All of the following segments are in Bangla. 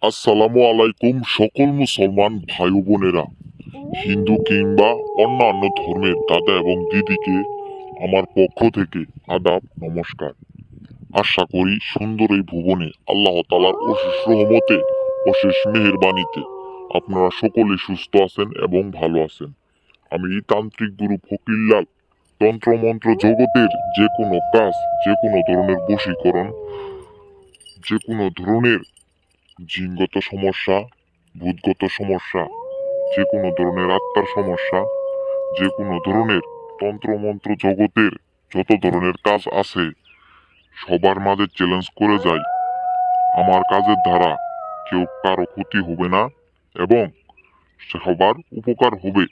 আসসালামু আলাইকুম সকল মুসলমান ভাই ও বোনেরা, হিন্দু কিংবা অন্যান্য ধর্মের দাদা এবং দিদিকে আমার পক্ষ থেকে আদাব নমস্কার। আশা করি সুন্দর এই ভুবনে আল্লাহ তাআলার অশেষ রহমতে, অশেষ মেহেরবানিতে আপনারা সকলে সুস্থ আছেন এবং ভালো আছেন। আমি তান্ত্রিক গুরু ফকিরলাল তন্ত্রমন্ত্র জগতের যে কোনো কাজ, যে কোনো ধরনের বশীকরণ, যে কোনো ধরনের জিনগত সমস্যা, ভূতগত সমস্যা, যে কোনো ধরনের আত্মার সমস্যা, যে কোনো ধরনের তন্ত্রমন্ত্র জগতের যত ধরনের কাজ আছে সবার মাঝে চ্যালেঞ্জ করে যাই। আমার কাজের দ্বারা কেউ কারো ক্ষতি হবে না এবং সবার উপকার হবে।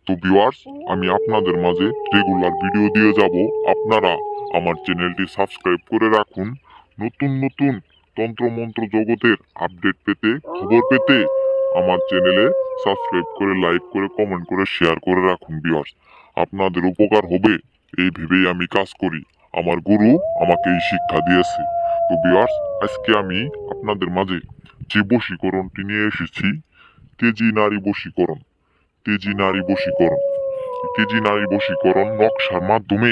তো ভিউয়ার্স, আমি আপনাদের মাঝে রেগুলার ভিডিও দিয়ে যাব। আপনারা আমার চ্যানেলটি সাবস্ক্রাইব করে রাখুন। নতুন নতুন তন্ত্রমন্ত্র জগতের আপডেট পেতে, খবর পেতে আমার চ্যানেলে সাবস্ক্রাইব করে, লাইক করে, কমেন্ট করে, শেয়ার করে রাখুন ভিউয়ার্স। আপনাদের উপকার হবে এই ভেবেই আমি কাজ করি। আমার গুরু আমাকে এই শিক্ষা দিয়েছে। তো ভিউয়ার্স, আজকে আমি আপনাদের মাঝে যে বশীকরণটি নিয়ে এসেছি, তেজি নারী বশীকরণ। তেজি নারী বশীকরণ, তেজি নারী বশীকরণ নকশার মাধ্যমে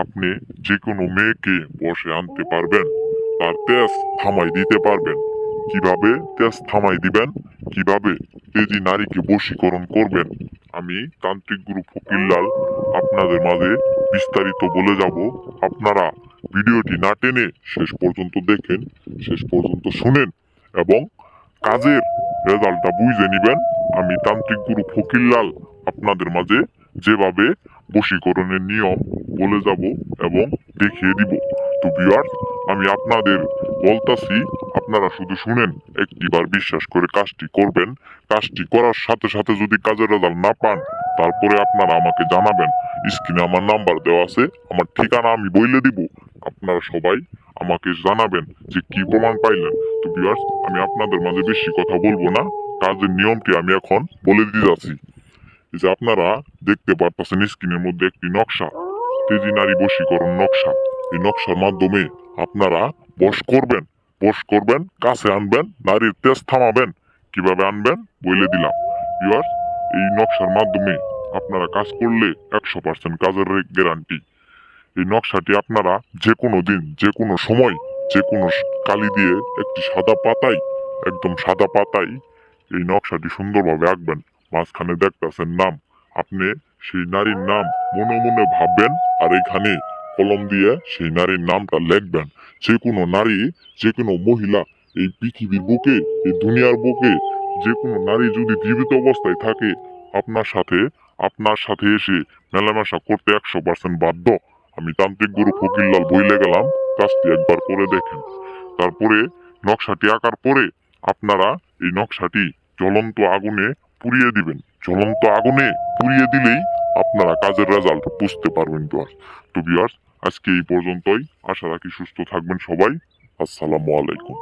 আপনি যে কোনো মেয়েকে বশে আনতে পারবেন, তার তেজ থামাই দিতে পারবেন। কিভাবে তেজ থামাই দিবেন, কিভাবে তেজি নারীকে বশীকরণ করবেন, আমি তান্ত্রিক গুরু ফকিরলাল আপনাদের মাঝে বিস্তারিত বলে যাব। আপনারা ভিডিওটি না টেনে শেষ পর্যন্ত দেখেন, শেষ পর্যন্ত শুনেন এবং কাজের রেজাল্টটা বুঝে নিবেন। আমি তান্ত্রিক গুরু ফকিরলাল আপনাদের মাঝে যেভাবে বশীকরণের নিয়ম বলে যাব এবং দেখিয়ে দিব। তো ভিউয়ার্স, আমি আপনাদের বলতাছি, আপনারা শুধু শুনেন, একটিবার বিশ্বাস করে কাজটি করবেন। কাজটি করার সাথে সাথে যদি কাজের রেজাল্ট না পান, তারপরে আপনারা আমাকে জানাবেন। স্ক্রিনে আমার নাম্বার দেওয়া আছে, আমার ঠিকানা আমি বলে দিব। আপনারা সবাই আমাকে জানাবেন যে কি প্রমাণ পাইলেন। তো ভিউয়ার্স, আমি আপনাদের মাঝে বেশি কথা বলবো না, কাজের নিয়মটি আমি এখন বলে দিতে যাচ্ছি। এই যে আপনারা দেখতে পারতেছেন স্ক্রিনের মধ্যে একটি নকশা, তেজি নারী বশীকরণ নকশা। এই নকশার মাধ্যমে আপনারা বশ করবেন, বশ করবেন, কাছে আনবেন, নারীর তেজ থামাবেন। কিভাবে আনবেন বলে দিলাম ভিউয়ার্স। এই নকশার মাধ্যমে আপনারা কাজ করলে 100% কাজের গ্যারান্টি। এই নকশাটি আপনারা যে কোনো দিন, যে কোনো সময়, যে কোনো কালি দিয়ে একটি সাদা পাতায়, একদম সাদা পাতায় এই নকশাটি সুন্দরভাবে আঁকবেন। মাঝখানে দেখতেছেন নাম, আপনি সেই নারীর নাম মনে মনে ভাববেন আর এখানে কলম দিয়ে সেই নারীর নামটা লিখবেন। যে কোনো নারী, যে কোনো মহিলা এই পৃথিবীর বুকে, এই দুনিয়ার বুকে যে কোনো নারী যদি জীবিত অবস্থায় থাকে, আপনার সাথে এসে মেলামেশা করতে 100% বাধ্য। আমি তান্ত্রিক গুরু ফকিরলাল বইলে গেলাম, কাজটি একবার করে দেখেন। তারপরে নকশাটি আঁকার পরে আপনারা এই নকশাটি জ্বলন্ত আগুনে পুড়িয়ে দিবেন। জ্বলন্ত আগুনে পুড়িয়ে দিলেই আপনারা কাজের রেজাল্ট বুঝতে পারবেন ভিউয়ার্স। তো ভিউয়ার্স, আজকে এই পর্যন্তই। আশা রাখি সুস্থ থাকবেন সবাই। আসসালামু আলাইকুম।